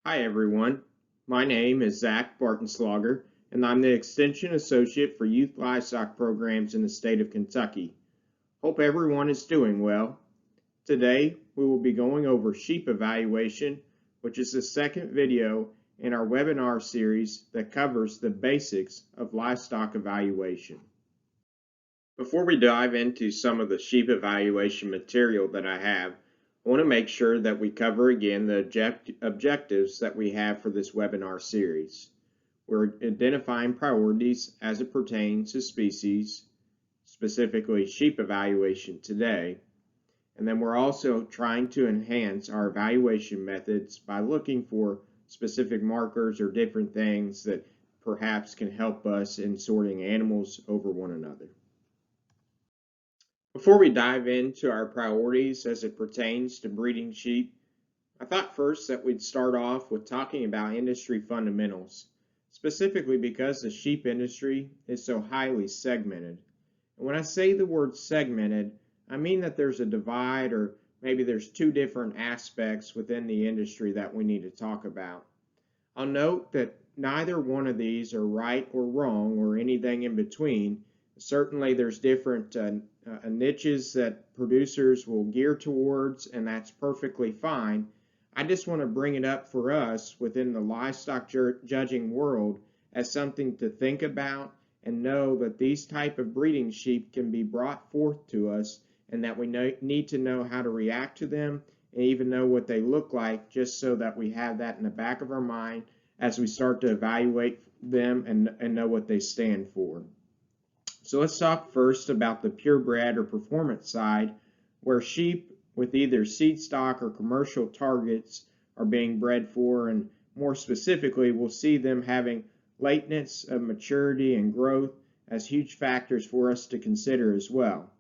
Hi everyone, my name is Zach Bartenslogger and I'm the Extension Associate for Youth Livestock Programs in the state of Kentucky. Hope everyone is doing well. Today we will be going over sheep evaluation, which is the second video in our webinar series that covers the basics of livestock evaluation. Before we dive into some of the sheep evaluation material that I have, I want to make sure that we cover again the objectives that we have for this webinar series. We're identifying priorities as it pertains to species, specifically sheep evaluation today, and then we're also trying to enhance our evaluation methods by looking for specific markers or different things that perhaps can help us in sorting animals over one another. Before we dive into our priorities as it pertains to breeding sheep, I thought first that we'd start off with talking about industry fundamentals, specifically because the sheep industry is so highly segmented. And when I say the word segmented, I mean that there's a divide, or maybe there's two different aspects within the industry that we need to talk about. I'll note that neither one of these are right or wrong or anything in between. Certainly there's different niches that producers will gear towards, and that's perfectly fine. I just want to bring it up for us within the livestock judging world as something to think about and know that these type of breeding sheep can be brought forth to us, and that we need to know how to react to them and even know what they look like, just so that we have that in the back of our mind as we start to evaluate them and know what they stand for. So let's talk first about the purebred or performance side, where sheep with either seed stock or commercial targets are being bred for, and more specifically, we'll see them having lateness of maturity and growth as huge factors for us to consider as well.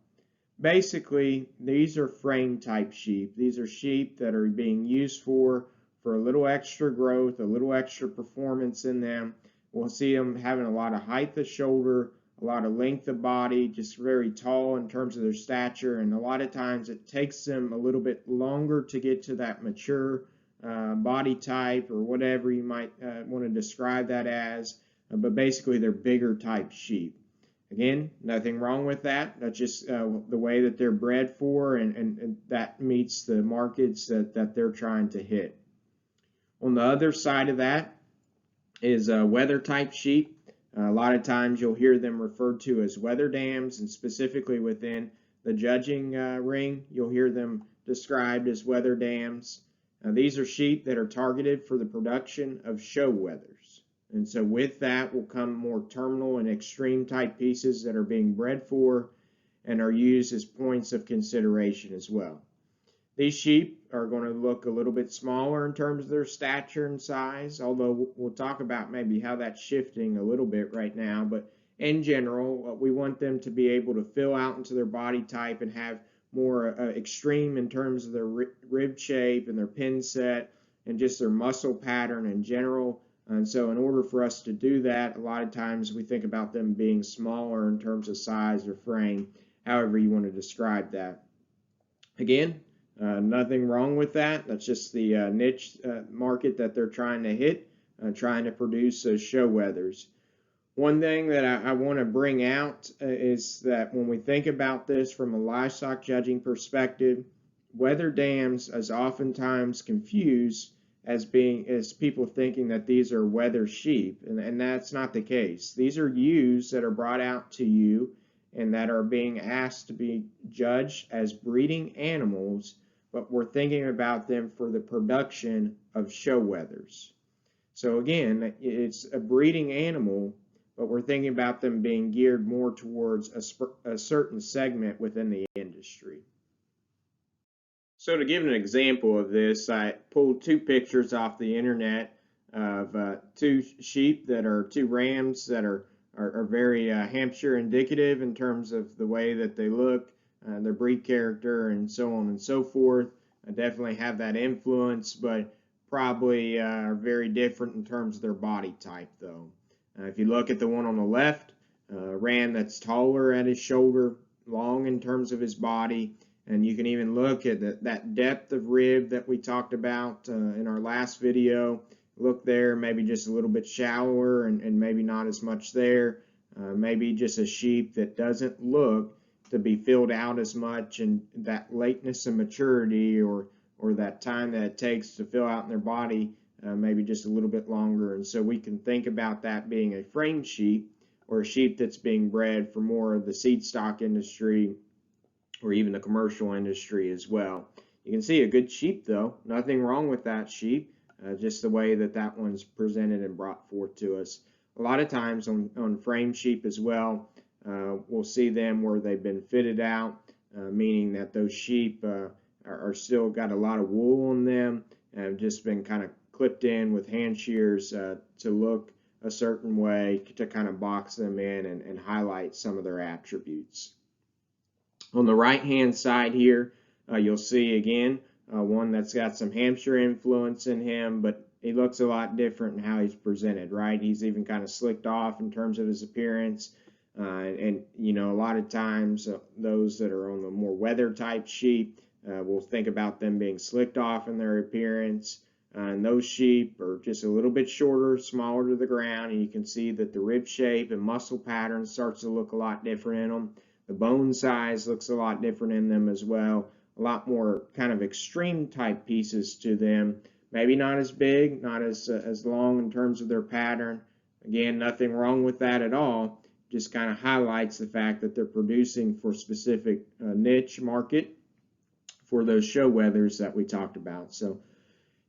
Basically, these are frame type sheep. These are sheep that are being used for a little extra growth, a little extra performance in them. We'll see them having a lot of height of shoulder, a lot of length of body, just very tall in terms of their stature, and a lot of times it takes them a little bit longer to get to that mature body type, or whatever you might want to describe that as, but basically they're bigger type sheep. Again, nothing wrong with that. That's just the way that they're bred for, and that meets the markets that they're trying to hit. On the other side of that is weather type sheep. A lot of times you'll hear them referred to as weather dams, and specifically within the judging ring, you'll hear them described as weather dams. These are sheep that are targeted for the production of show wethers. And so with that will come more terminal and extreme type pieces that are being bred for and are used as points of consideration as well. These sheep are going to look a little bit smaller in terms of their stature and size, although we'll talk about maybe how that's shifting a little bit right now. But in general, we want them to be able to fill out into their body type and have more extreme in terms of their rib shape and their pin set and just their muscle pattern in general. And so in order for us to do that, a lot of times we think about them being smaller in terms of size or frame, however you want to describe that. Again, nothing wrong with that. That's just the niche market that they're trying to hit, trying to produce show wethers. One thing that I want to bring out is that when we think about this from a livestock judging perspective, weather dams is oftentimes confused as people thinking that these are weather sheep, and that's not the case. These are ewes that are brought out to you and that are being asked to be judged as breeding animals, but we're thinking about them for the production of show wethers. So again, it's a breeding animal, but we're thinking about them being geared more towards a certain segment within the industry. So to give an example of this, I pulled two pictures off the internet of two sheep that are two rams that are very Hampshire indicative in terms of the way that they look, their breed character, and so on and so forth. I definitely have that influence, but probably are very different in terms of their body type though. If you look at the one on the left, a ram that's taller at his shoulder, long in terms of his body, And you can even look at that depth of rib that we talked about in our last video. Look there, maybe just a little bit shallower and maybe not as much there. Maybe just a sheep that doesn't look to be filled out as much, and that lateness of maturity or that time that it takes to fill out in their body maybe just a little bit longer. And so we can think about that being a frame sheep or a sheep that's being bred for more of the seed stock industry or even the commercial industry as well. You can see a good sheep though, nothing wrong with that sheep, just the way that that one's presented and brought forth to us. A lot of times on frame sheep as well, we'll see them where they've been fitted out, meaning that those sheep are still got a lot of wool on them and have just been kind of clipped in with hand shears to look a certain way to kind of box them in and highlight some of their attributes. On the right hand side here, you'll see again one that's got some Hampshire influence in him, but he looks a lot different in how he's presented, right? He's even kind of slicked off in terms of his appearance. And you know, a lot of times those that are on the more weather type sheep, we'll think about them being slicked off in their appearance. And those sheep are just a little bit shorter, smaller to the ground, and you can see that the rib shape and muscle pattern starts to look a lot different in them. The bone size looks a lot different in them as well. A lot more kind of extreme type pieces to them. Maybe not as big, not as long in terms of their pattern. Again, nothing wrong with that at all. Just kind of highlights the fact that they're producing for a specific niche market for those show weathers that we talked about. So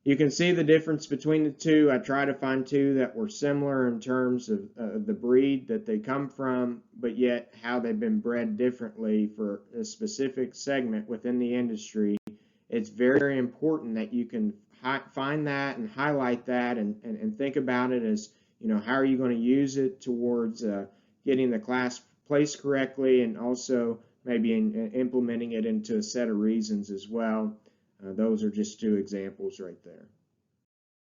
you can see the difference between the two. I try to find two that were similar in terms of the breed that they come from, but yet how they've been bred differently for a specific segment within the industry. It's very important that you can find that and highlight that and think about it as, you know, how are you going to use it towards getting the class placed correctly, and also maybe implementing it into a set of reasons as well. Those are just two examples right there.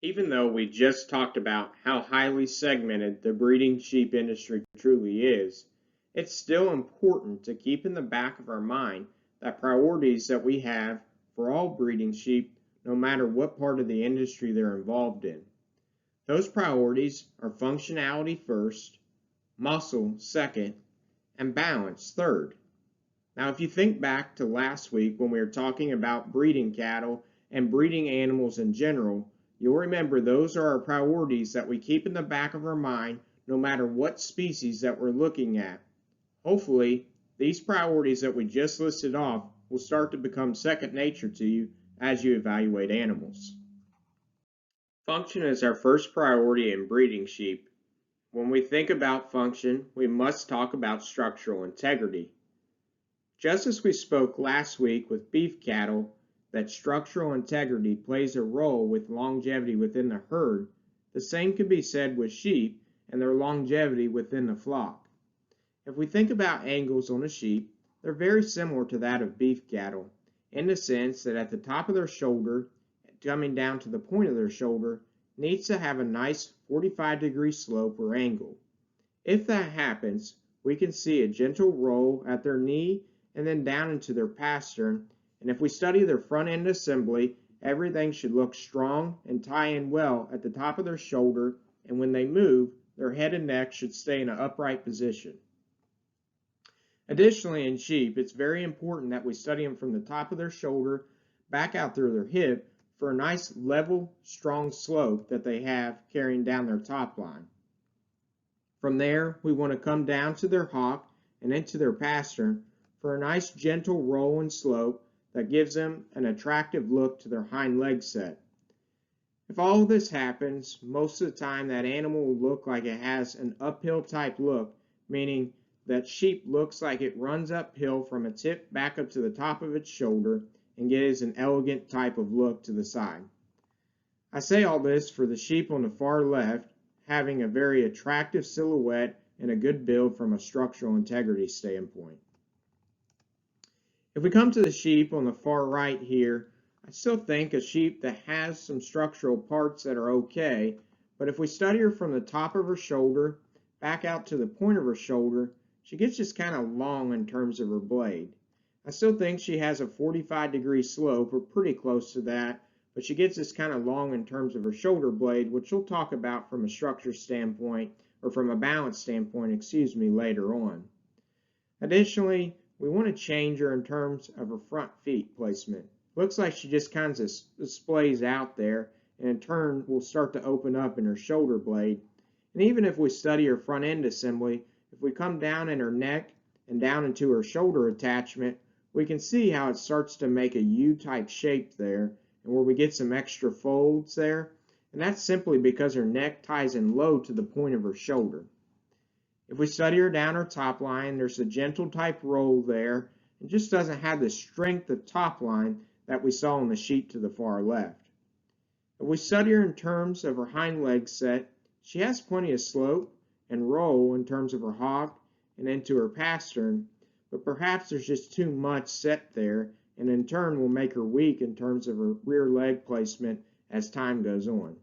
Even though we just talked about how highly segmented the breeding sheep industry truly is, it's still important to keep in the back of our mind that priorities that we have for all breeding sheep, no matter what part of the industry they're involved in. Those priorities are functionality first, muscle second, and balance third. Now, if you think back to last week when we were talking about breeding cattle and breeding animals in general, you'll remember those are our priorities that we keep in the back of our mind no matter what species that we're looking at. Hopefully, these priorities that we just listed off will start to become second nature to you as you evaluate animals. Function is our first priority in breeding sheep. When we think about function, we must talk about structural integrity. Just as we spoke last week with beef cattle, that structural integrity plays a role with longevity within the herd, the same can be said with sheep and their longevity within the flock. If we think about angles on a sheep, they're very similar to that of beef cattle, in the sense that at the top of their shoulder, coming down to the point of their shoulder, needs to have a nice 45-degree slope or angle. If that happens, we can see a gentle roll at their knee and then down into their pastern, and if we study their front end assembly, everything should look strong and tie in well at the top of their shoulder, and when they move, their head and neck should stay in an upright position. Additionally, in sheep, it's very important that we study them from the top of their shoulder back out through their hip for a nice level, strong slope that they have carrying down their top line. From there, we want to come down to their hock and into their pastern for a nice gentle roll and slope that gives them an attractive look to their hind leg set. If all of this happens, most of the time that animal will look like it has an uphill type look, meaning that sheep looks like it runs uphill from its hip back up to the top of its shoulder and gives an elegant type of look to the side. I say all this for the sheep on the far left having a very attractive silhouette and a good build from a structural integrity standpoint. If we come to the sheep on the far right here, I still think a sheep that has some structural parts that are okay, but if we study her from the top of her shoulder back out to the point of her shoulder, she gets just kind of long in terms of her blade. I still think she has a 45-degree slope, or pretty close to that, but she gets this kind of long in terms of her shoulder blade, which we'll talk about from a structure standpoint, or from a balance standpoint, excuse me, later on. Additionally, we want to change her in terms of her front feet placement. Looks like she just kind of displays out there, and in turn will start to open up in her shoulder blade. And even if we study her front end assembly, if we come down in her neck and down into her shoulder attachment, we can see how it starts to make a U-type shape there, and where we get some extra folds there, and that's simply because her neck ties in low to the point of her shoulder. If we study her down her top line, there's a gentle type roll there. It just doesn't have the strength of top line that we saw on the sheet to the far left. If we study her in terms of her hind leg set, she has plenty of slope and roll in terms of her hock and into her pastern, but perhaps there's just too much set there, and in turn will make her weak in terms of her rear leg placement as time goes on.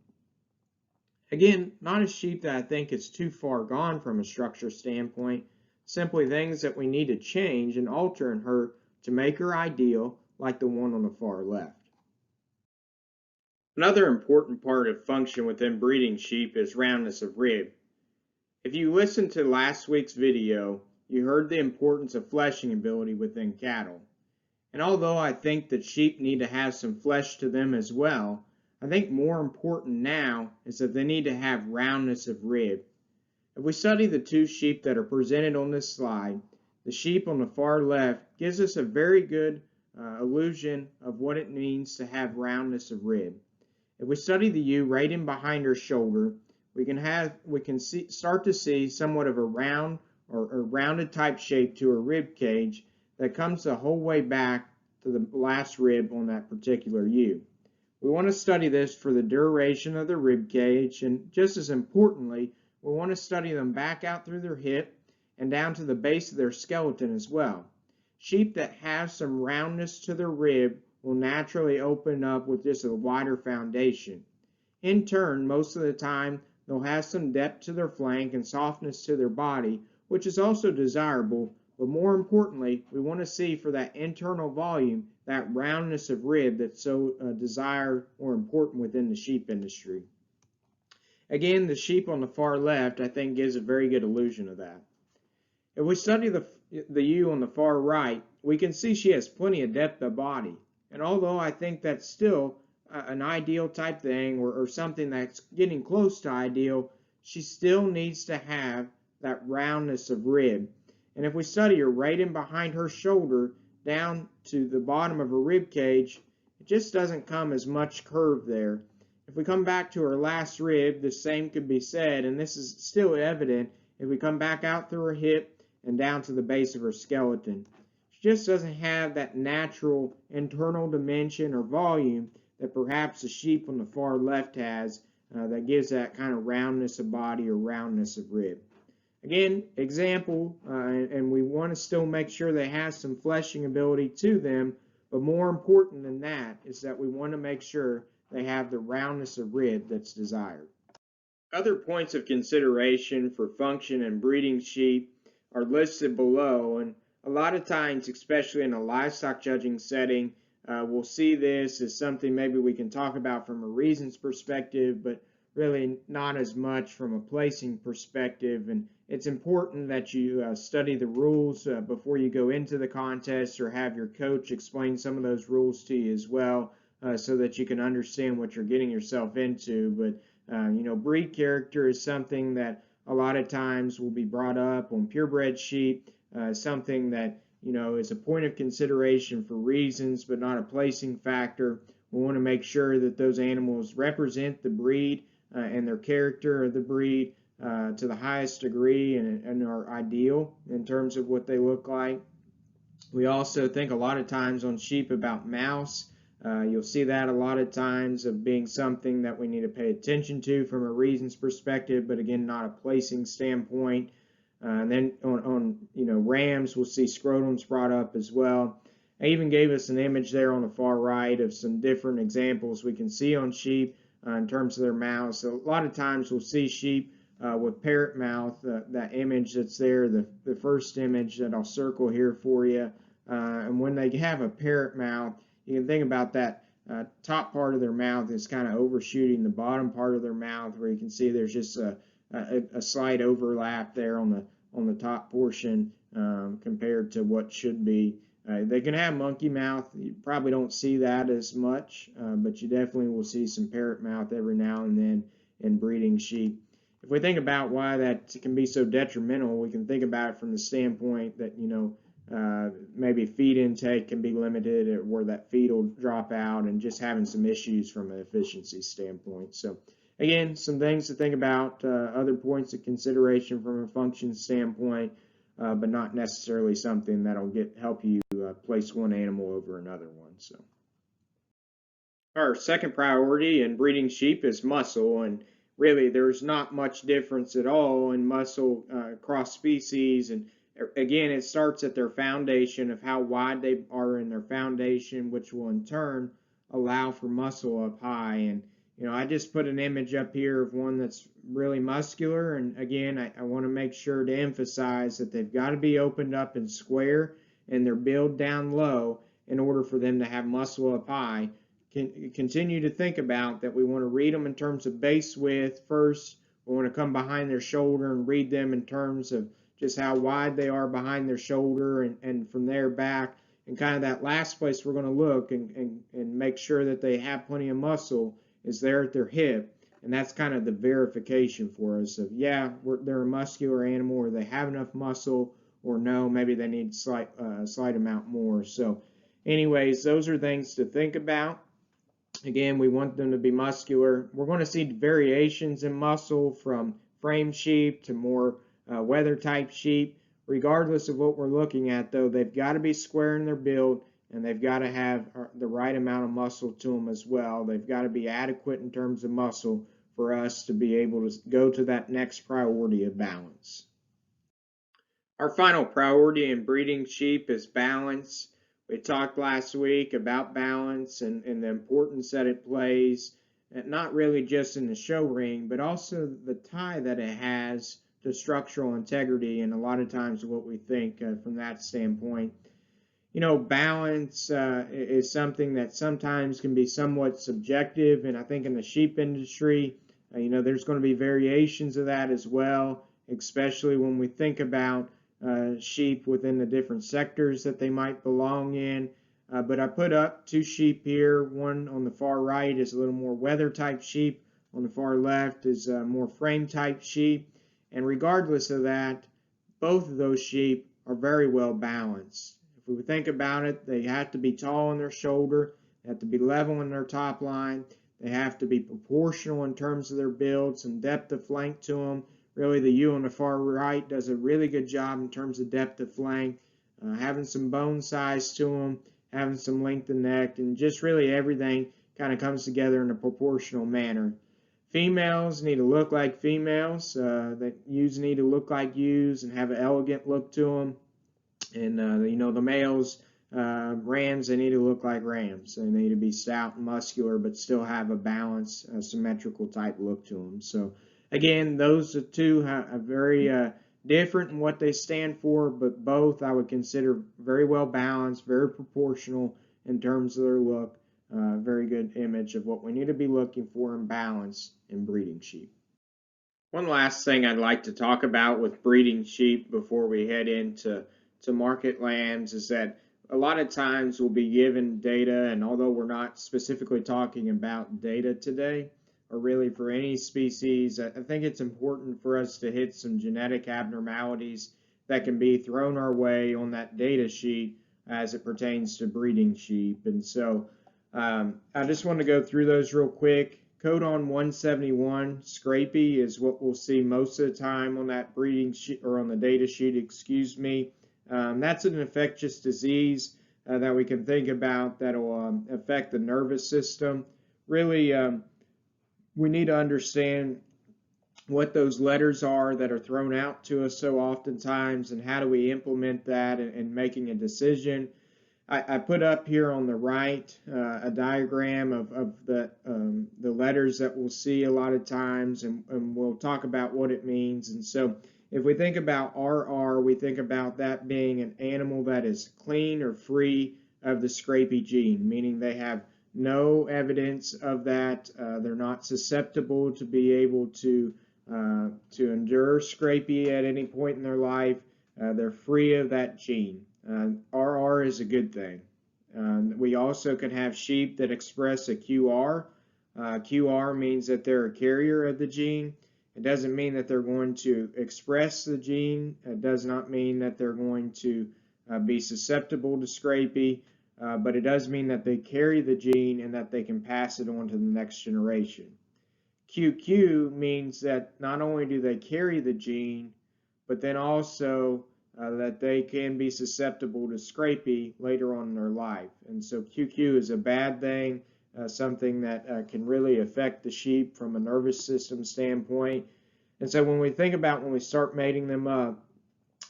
Again, not a sheep that I think is too far gone from a structure standpoint, simply things that we need to change and alter in her to make her ideal, like the one on the far left. Another important part of function within breeding sheep is roundness of rib. If you listened to last week's video, you heard the importance of fleshing ability within cattle. And although I think that sheep need to have some flesh to them as well, I think more important now is that they need to have roundness of rib. If we study the two sheep that are presented on this slide, the sheep on the far left gives us a very good illusion of what it means to have roundness of rib. If we study the ewe right in behind her shoulder, we can start to see somewhat of a round or rounded type shape to her rib cage that comes the whole way back to the last rib on that particular ewe. We want to study this for the duration of the rib cage, and just as importantly, we want to study them back out through their hip and down to the base of their skeleton as well. Sheep that have some roundness to their rib will naturally open up with just a wider foundation. In turn, most of the time, they'll have some depth to their flank and softness to their body, which is also desirable, but more importantly, we want to see for that internal volume, that roundness of rib that's so desired or important within the sheep industry. Again, the sheep on the far left, I think, gives a very good illusion of that. If we study the ewe on the far right, we can see she has plenty of depth of body. And although I think that's still an ideal type thing, or something that's getting close to ideal, she still needs to have that roundness of rib. And if we study her right in behind her shoulder down to the bottom of her rib cage, it just doesn't come as much curve there. If we come back to her last rib, the same could be said, and this is still evident if we come back out through her hip and down to the base of her skeleton. She just doesn't have that natural internal dimension or volume that perhaps the sheep on the far left has that gives that kind of roundness of body or roundness of rib. Again, example, and we want to still make sure they have some fleshing ability to them, but more important than that is that we want to make sure they have the roundness of rib that's desired. Other points of consideration for function and breeding sheep are listed below, and a lot of times, especially in a livestock judging setting, we'll see this as something maybe we can talk about from a reasons perspective, but really not as much from a placing perspective. And it's important that you study the rules before you go into the contest, or have your coach explain some of those rules to you as well, so that you can understand what you're getting yourself into. But breed character is something that a lot of times will be brought up on purebred sheep, something that is a point of consideration for reasons, but not a placing factor. We want to make sure that those animals represent the breed and their character of the breed to the highest degree, and are ideal in terms of what they look like. We also think a lot of times on sheep about mouse. You'll see that a lot of times of being something that we need to pay attention to from a reasons perspective, but again, not a placing standpoint. And then on rams, we'll see scrotums brought up as well. I even gave us an image there on the far right of some different examples we can see on sheep in terms of their mouths. So a lot of times we'll see sheep with parrot mouth, that image that's there, the first image that I'll circle here for you. And when they have a parrot mouth, you can think about that top part of their mouth is kind of overshooting the bottom part of their mouth, where you can see there's just a slight overlap there on the top portion compared to what should be. They can have monkey mouth. You probably don't see that as much, but you definitely will see some parrot mouth every now and then in breeding sheep. If we think about why that can be so detrimental, we can think about it from the standpoint that, maybe feed intake can be limited, or where that feed will drop out, and just having some issues from an efficiency standpoint. So again, some things to think about, other points of consideration from a function standpoint, but not necessarily something that'll help you place one animal over another one. So our second priority in breeding sheep is muscle, and really there's not much difference at all in muscle across species. And again, it starts at their foundation of how wide they are in their foundation, which will in turn allow for muscle up high. And I just put an image up here of one that's really muscular, and again, I want to make sure to emphasize that they've got to be opened up and square, and they're built down low in order for them to have muscle up high. Continue to think about that. We want to read them in terms of base width first. We want to come behind their shoulder and read them in terms of just how wide they are behind their shoulder, and from there back. And kind of that last place we're going to look and make sure that they have plenty of muscle is there at their hip. And that's kind of the verification for us of, yeah, they're a muscular animal, or they have enough muscle, or no, maybe they need slight amount more. So anyways, those are things to think about. Again, we want them to be muscular. We're going to see variations in muscle from frame sheep to more weather type sheep. Regardless of what we're looking at, though, they've got to be square in their build, and they've got to have the right amount of muscle to them as well. They've got to be adequate in terms of muscle for us to be able to go to that next priority of balance. Our final priority in breeding sheep is balance. We talked last week about balance and the importance that it plays, and not really just in the show ring, but also the tie that it has to structural integrity, and a lot of times what we think from that standpoint. Balance is something that sometimes can be somewhat subjective, and I think in the sheep industry, there's going to be variations of that as well, especially when we think about sheep within the different sectors that they might belong in. But I put up two sheep here. One on the far right is a little more weather type sheep. On the far left is more frame type sheep. And regardless of that, both of those sheep are very well balanced. If we think about it, they have to be tall in their shoulder, they have to be level in their top line, they have to be proportional in terms of their builds and depth of flank to them. Really, the ewe on the far right does a really good job in terms of depth of flank, having some bone size to them, having some length of neck, and just really everything kind of comes together in a proportional manner. Females need to look like females. The ewes need to look like ewes and have an elegant look to them. And, the males, rams, they need to look like rams. They need to be stout and muscular, but still have a balanced, symmetrical type look to them. So, again, those two are very different in what they stand for, but both I would consider very well balanced, very proportional in terms of their look. Very good image of what we need to be looking for in balance in breeding sheep. One last thing I'd like to talk about with breeding sheep before we head into market lambs is that a lot of times we'll be given data, and although we're not specifically talking about data today, or really for any species, I think it's important for us to hit some genetic abnormalities that can be thrown our way on that data sheet as it pertains to breeding sheep. And so I just want to go through those real quick. Codon 171, scrapie, is what we'll see most of the time on that breeding sheet, or on the data sheet, excuse me. That's an infectious disease that we can think about that will affect the nervous system. Really, we need to understand what those letters are that are thrown out to us so oftentimes, and how do we implement that in making a decision. I put up here on the right a diagram of the letters that we'll see a lot of times, and we'll talk about what it means. And so If we think about RR, we think about that being an animal that is clean or free of the scrapie gene, meaning they have no evidence of that. They're not susceptible to be able to endure scrapie at any point in their life. They're free of that gene. RR is a good thing. We also can have sheep that express a QR. QR means that they're a carrier of the gene. It doesn't mean that they're going to express the gene. It does not mean that they're going to be susceptible to scrapie, but it does mean that they carry the gene and that they can pass it on to the next generation. QQ means that not only do they carry the gene, but then also that they can be susceptible to scrapie later on in their life. And so QQ is a bad thing, something that can really affect the sheep from a nervous system standpoint. And so when we think about when we start mating them up,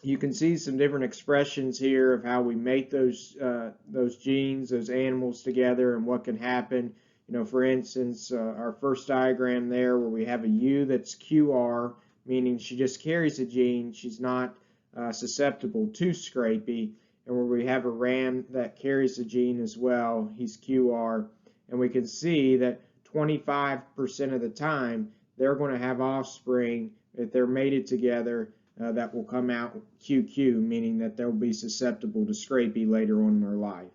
you can see some different expressions here of how we mate those genes, those animals together, and what can happen. You know, for instance, our first diagram there where we have a ewe that's QR, meaning she just carries a gene, she's not susceptible to scrapie, and where we have a ram that carries the gene as well, he's QR, and we can see that 25% of the time they're going to have offspring if they're mated together that will come out QQ, meaning that they'll be susceptible to scrapie later on in their life.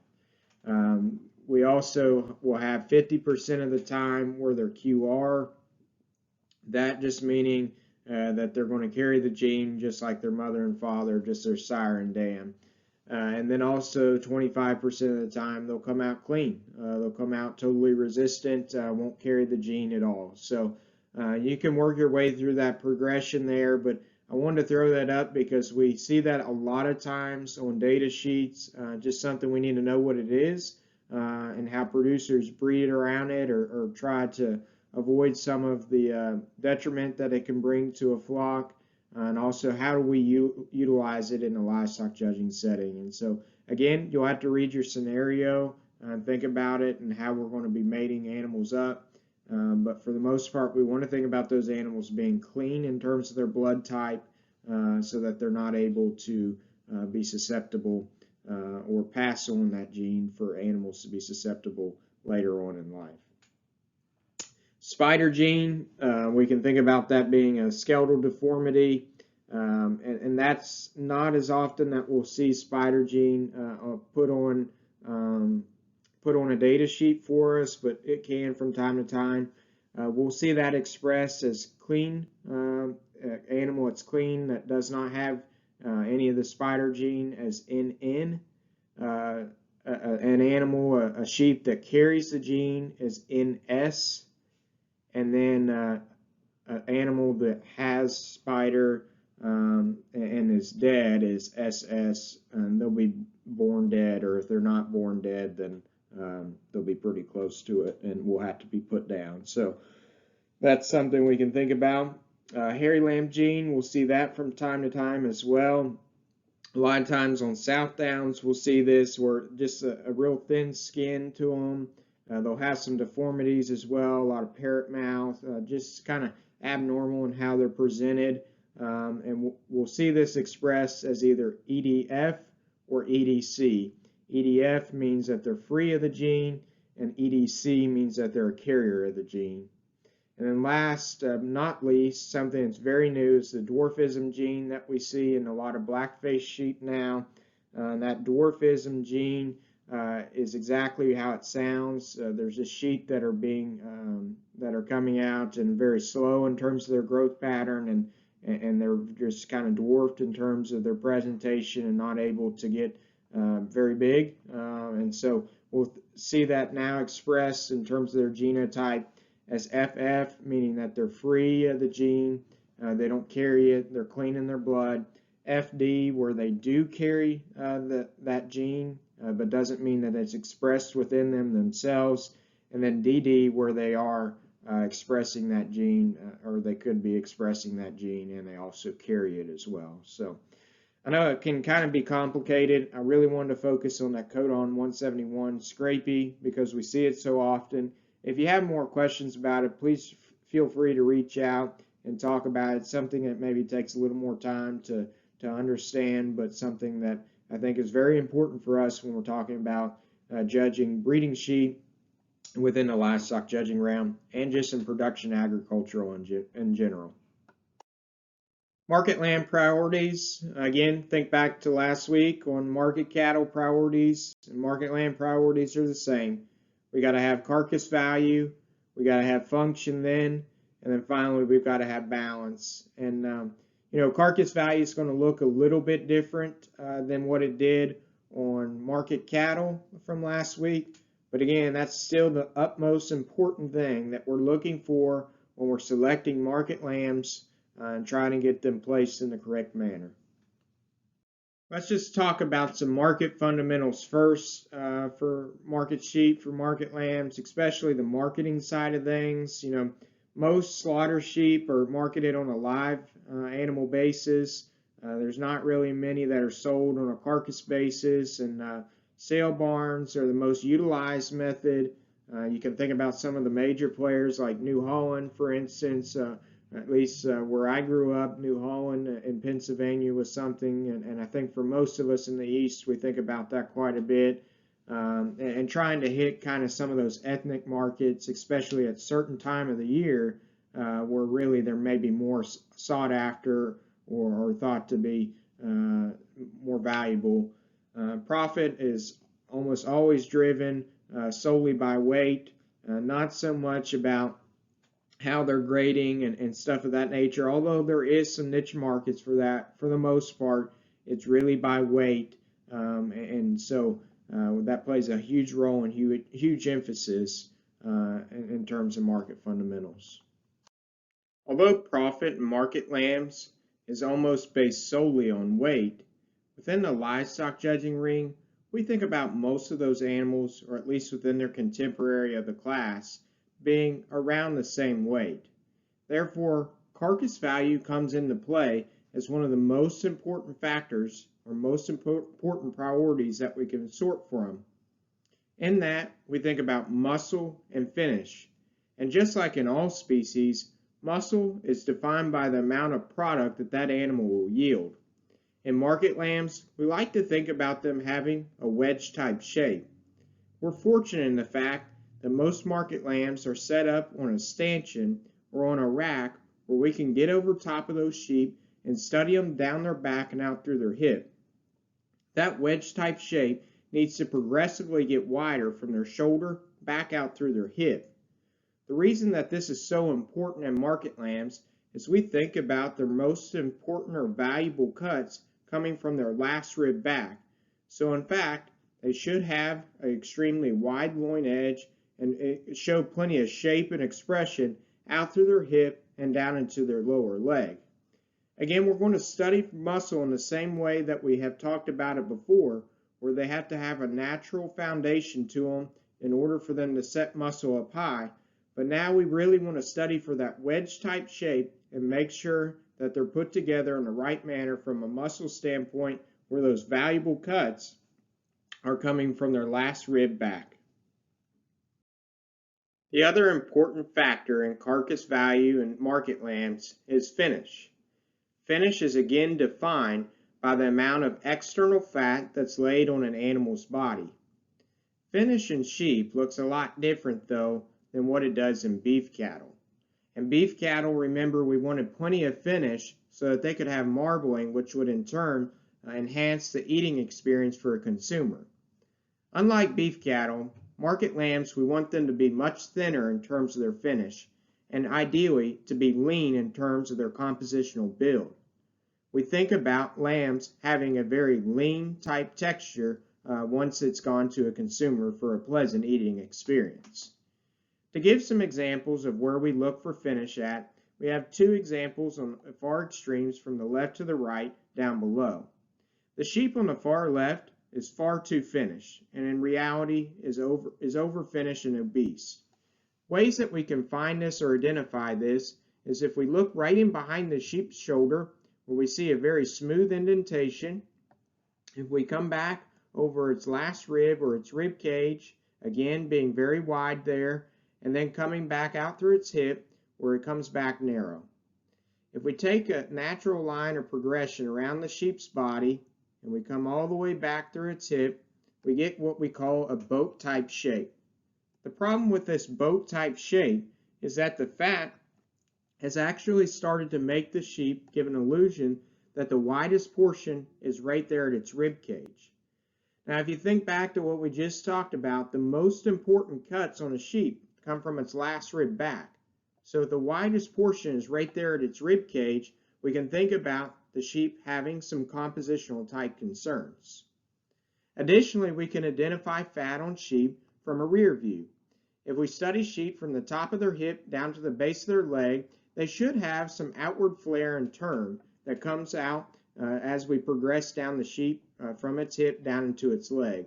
We also will have 50% of the time where they're QR, that just meaning that they're going to carry the gene just like their mother and father, just their sire and dam. And then also 25% of the time they'll come out clean. They'll come out totally resistant, won't carry the gene at all. So you can work your way through that progression there, but I wanted to throw that up because we see that a lot of times on data sheets, just something we need to know what it is and how producers breed around it or try to avoid some of the detriment that it can bring to a flock, and also how do we utilize it in a livestock judging setting. And so again, you'll have to read your scenario and think about it and how we're going to be mating animals up. But for the most part, we want to think about those animals being clean in terms of their blood type so that they're not able to be susceptible or pass on that gene for animals to be susceptible later on in life. Spider gene, we can think about that being a skeletal deformity, and that's not as often that we'll see spider gene put on a data sheet for us, but it can from time to time. We'll see that expressed as clean, animal that's clean that does not have any of the spider gene as NN. An animal, a sheep that carries the gene is NS, and then an animal that has spider and is dead is SS, and they'll be born dead, or if they're not born dead, then they'll be pretty close to it and will have to be put down. So that's something we can think about. Hairy lamb gene, we'll see that from time to time as well. A lot of times on South Downs, we'll see this where just a real thin skin to them. They'll have some deformities as well, a lot of parrot mouth, just kind of abnormal in how they're presented. And we'll see this expressed as either EDF or EDC. EDF means that they're free of the gene, and EDC means that they're a carrier of the gene. And then last, not least, something that's very new is the dwarfism gene that we see in a lot of blackface sheep now. And that dwarfism gene is exactly how it sounds. There's just sheep that are coming out and very slow in terms of their growth pattern, and they're just kind of dwarfed in terms of their presentation and not able to get very big. And so we'll see that now expressed in terms of their genotype as FF, meaning that they're free of the gene, they don't carry it, they're clean in their blood. FD, where they do carry that gene, but doesn't mean that it's expressed within them themselves. And then DD, where they are expressing that gene, or they could be expressing that gene, and they also carry it as well. So I know it can kind of be complicated. I really wanted to focus on that codon 171 scrapie because we see it so often. If you have more questions about it, please feel free to reach out. and talk about it. Something that maybe takes a little more time to understand, but something that I think is very important for us when we're talking about judging breeding sheep within the livestock judging realm and just in production agricultural in general. Market land priorities. Again, think back to last week on market cattle priorities and market land priorities are the same. We got to have carcass value, we got to have function then, and then finally we've got to have balance. And carcass value is going to look a little bit different than what it did on market cattle from last week. But again, that's still the utmost important thing that we're looking for when we're selecting market lambs and trying to get them placed in the correct manner. Let's just talk about some market fundamentals first for market sheep, for market lambs, especially the marketing side of things. Most slaughter sheep are marketed on a live animal basis. There's not really many that are sold on a carcass basis, and sale barns are the most utilized method. You can think about some of the major players like New Holland, for instance. At least where I grew up, New Holland in Pennsylvania was something, and I think for most of us in the East, we think about that quite a bit. And trying to hit kind of some of those ethnic markets, especially at certain time of the year, where really there may be more sought after or thought to be more valuable. Profit is almost always driven solely by weight, not so much about how they're grading and stuff of that nature, although there is some niche markets for that. For the most part, it's really by weight, and so that plays a huge role and huge emphasis in terms of market fundamentals. Although profit in market lambs is almost based solely on weight, within the livestock judging ring, we think about most of those animals, or at least within their contemporary of the class, being around the same weight. Therefore, carcass value comes into play as one of the most important factors or most important priorities that we can sort from. In that, we think about muscle and finish. And just like in all species, muscle is defined by the amount of product that animal will yield. In market lambs, we like to think about them having a wedge-type shape. We're fortunate in the fact that most market lambs are set up on a stanchion or on a rack where we can get over top of those sheep and study them down their back and out through their hip. That wedge-type shape needs to progressively get wider from their shoulder back out through their hip. The reason that this is so important in market lambs is we think about their most important or valuable cuts coming from their last rib back. So in fact, they should have an extremely wide loin edge and show plenty of shape and expression out through their hip and down into their lower leg. Again, we're going to study muscle in the same way that we have talked about it before, where they have to have a natural foundation to them in order for them to set muscle up high. But now we really want to study for that wedge-type shape and make sure that they're put together in the right manner from a muscle standpoint, where those valuable cuts are coming from their last rib back. The other important factor in carcass value in market lambs is finish. Finish is again defined by the amount of external fat that's laid on an animal's body. Finish in sheep looks a lot different though than what it does in beef cattle. In beef cattle, remember, we wanted plenty of finish so that they could have marbling, which would in turn enhance the eating experience for a consumer. Unlike beef cattle, market lambs, we want them to be much thinner in terms of their finish, and ideally to be lean in terms of their compositional build. We think about lambs having a very lean type texture once it's gone to a consumer for a pleasant eating experience. To give some examples of where we look for finish at, we have two examples on the far extremes from the left to the right down below. The sheep on the far left is far too finished, and in reality is over finished and obese. Ways that we can find this or identify this is if we look right in behind the sheep's shoulder, where we see a very smooth indentation. If we come back over its last rib or its rib cage, again being very wide there, and then coming back out through its hip where it comes back narrow. If we take a natural line of progression around the sheep's body and we come all the way back through its hip, we get what we call a boat type shape. The problem with this boat type shape is that the fat has actually started to make the sheep give an illusion that the widest portion is right there at its rib cage. Now, if you think back to what we just talked about, the most important cuts on a sheep come from its last rib back. So if the widest portion is right there at its rib cage, we can think about the sheep having some compositional type concerns. Additionally, we can identify fat on sheep from a rear view. If we study sheep from the top of their hip down to the base of their leg, they should have some outward flare and turn that comes out as we progress down the sheep from its hip down into its leg.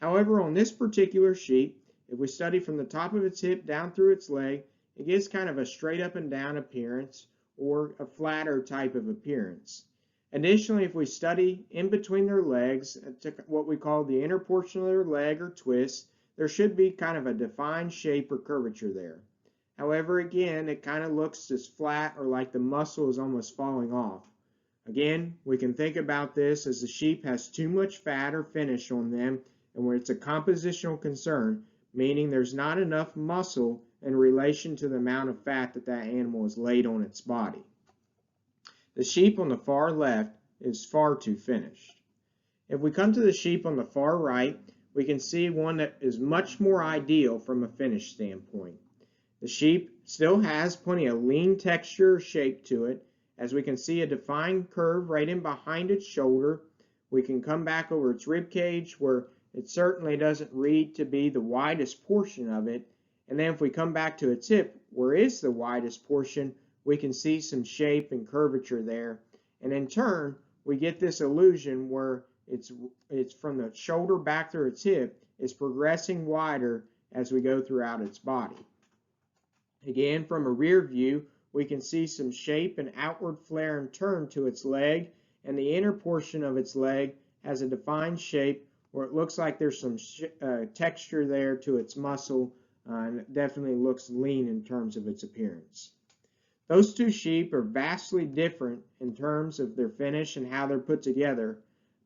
However, on this particular sheep, if we study from the top of its hip down through its leg, it gives kind of a straight up and down appearance or a flatter type of appearance. Additionally, if we study in between their legs, what we call the inner portion of their leg or twist, there should be kind of a defined shape or curvature there. However, again, it kind of looks just flat or like the muscle is almost falling off. Again, we can think about this as the sheep has too much fat or finish on them, and where it's a compositional concern, meaning there's not enough muscle in relation to the amount of fat that that animal has laid on its body. The sheep on the far left is far too finished. If we come to the sheep on the far right, we can see one that is much more ideal from a finish standpoint. The sheep still has plenty of lean texture or shape to it, as we can see a defined curve right in behind its shoulder. We can come back over its rib cage where it certainly doesn't read to be the widest portion of it. And then if we come back to its hip, where is the widest portion, we can see some shape and curvature there. And in turn, we get this illusion where it's from the shoulder back through its hip, it's progressing wider as we go throughout its body. Again, from a rear view, we can see some shape and outward flare and turn to its leg, and the inner portion of its leg has a defined shape where it looks like there's some texture there to its muscle, and it definitely looks lean in terms of its appearance. Those two sheep are vastly different in terms of their finish and how they're put together,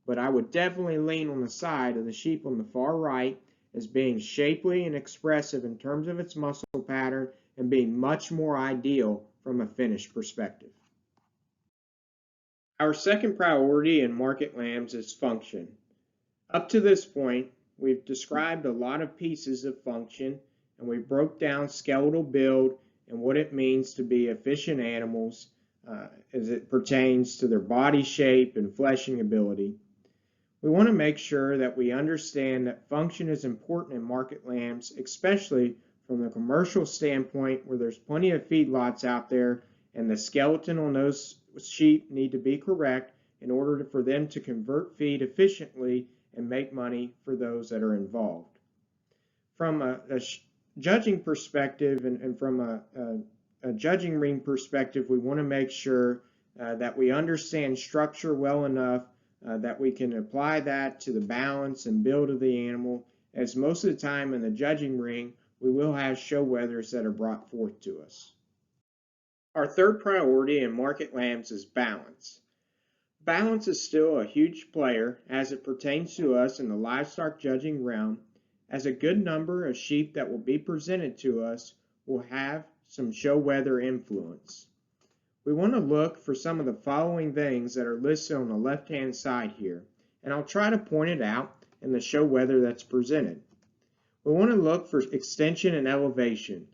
but I would definitely lean on the side of the sheep on the far right as being shapely and expressive in terms of its muscle pattern and being much more ideal from a finish perspective. Our second priority in market lambs is function. Up to this point, we've described a lot of pieces of function, and we broke down skeletal build and what it means to be efficient animals as it pertains to their body shape and fleshing ability. We want to make sure that we understand that function is important in market lambs, especially from the commercial standpoint where there's plenty of feedlots out there and the skeleton on those sheep need to be correct in order for them to convert feed efficiently and make money for those that are involved. From a judging perspective and from a judging ring perspective, we want to make sure that we understand structure well enough that we can apply that to the balance and build of the animal, as most of the time in the judging ring, we will have show wethers that are brought forth to us. Our third priority in market lambs is balance. Balance is still a huge player as it pertains to us in the livestock judging realm, as a good number of sheep that will be presented to us will have some show wether influence. We want to look for some of the following things that are listed on the left-hand side here, and I'll try to point it out in the show wether that's presented. We want to look for extension and elevation.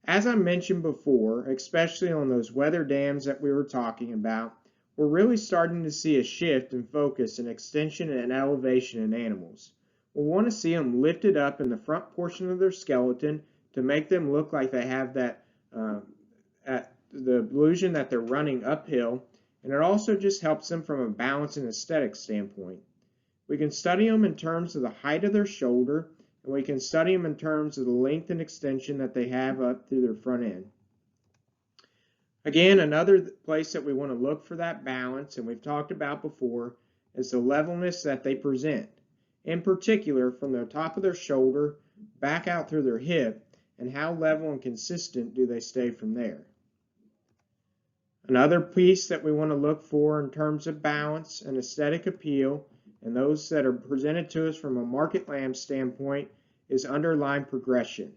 As I mentioned before, especially on those weather dams that we were talking about, we're really starting to see a shift in focus in extension and elevation in animals. We want to see them lifted up in the front portion of their skeleton to make them look like they have that the illusion that they're running uphill, and it also just helps them from a balance and aesthetic standpoint. We can study them in terms of the height of their shoulder, and we can study them in terms of the length and extension that they have up through their front end. Again, another place that we want to look for that balance, and we've talked about before, is the levelness that they present. In particular, from the top of their shoulder back out through their hip, and how level and consistent do they stay from there. Another piece that we want to look for in terms of balance and aesthetic appeal, and those that are presented to us from a market lamb standpoint, is underline progression.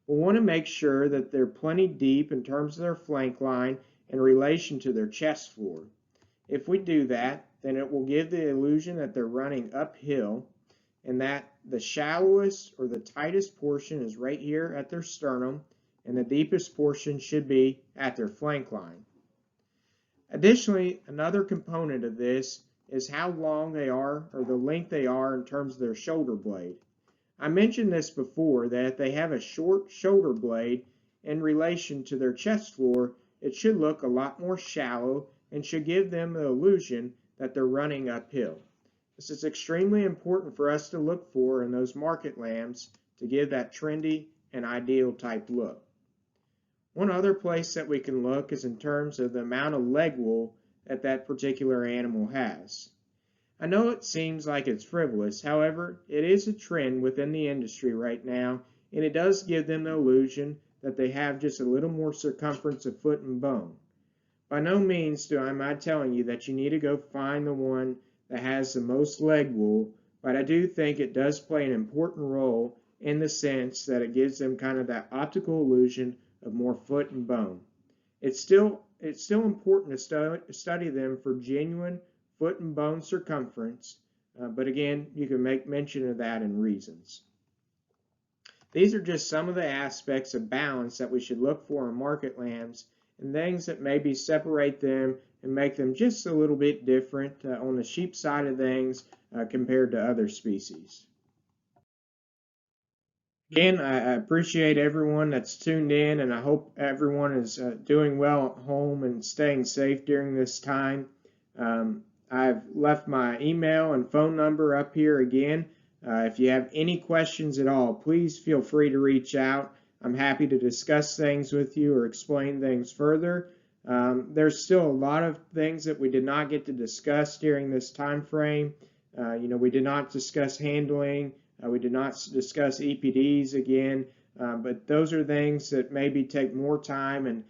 We want to make sure that they're plenty deep in terms of their flank line in relation to their chest floor. If we do that, then it will give the illusion that they're running uphill and that the shallowest or the tightest portion is right here at their sternum and the deepest portion should be at their flank line. Additionally, another component of this is how long they are or the length they are in terms of their shoulder blade. I mentioned this before that if they have a short shoulder blade in relation to their chest floor, it should look a lot more shallow and should give them the illusion that they're running uphill. This is extremely important for us to look for in those market lambs to give that trendy and ideal type look. One other place that we can look is in terms of the amount of leg wool that that particular animal has. I know it seems like it's frivolous, however, it is a trend within the industry right now, and it does give them the illusion that they have just a little more circumference of foot and bone. By no means am I telling you that you need to go find the one that has the most leg wool, but I do think it does play an important role in the sense that it gives them kind of that optical illusion of more foot and bone. It's still important to study them for genuine foot and bone circumference, but again, you can make mention of that in reasons. These are just some of the aspects of balance that we should look for in market lambs and things that maybe separate them and make them just a little bit different on the sheep side of things compared to other species. Again, I appreciate everyone that's tuned in, and I hope everyone is doing well at home and staying safe during this time. I've left my email and phone number up here again. If you have any questions at all, please feel free to reach out. I'm happy to discuss things with you or explain things further. There's still a lot of things that we did not get to discuss during this time frame. We did not discuss handling. We did not discuss EPDs again, but those are things that maybe take more time and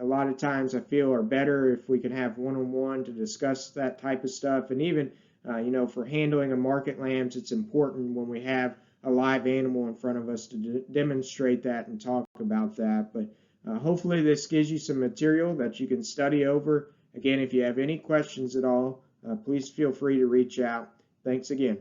a lot of times I feel are better if we can have one-on-one to discuss that type of stuff. And even, for handling of market lambs, it's important when we have a live animal in front of us to demonstrate that and talk about that. But hopefully this gives you some material that you can study over. Again, if you have any questions at all, please feel free to reach out. Thanks again.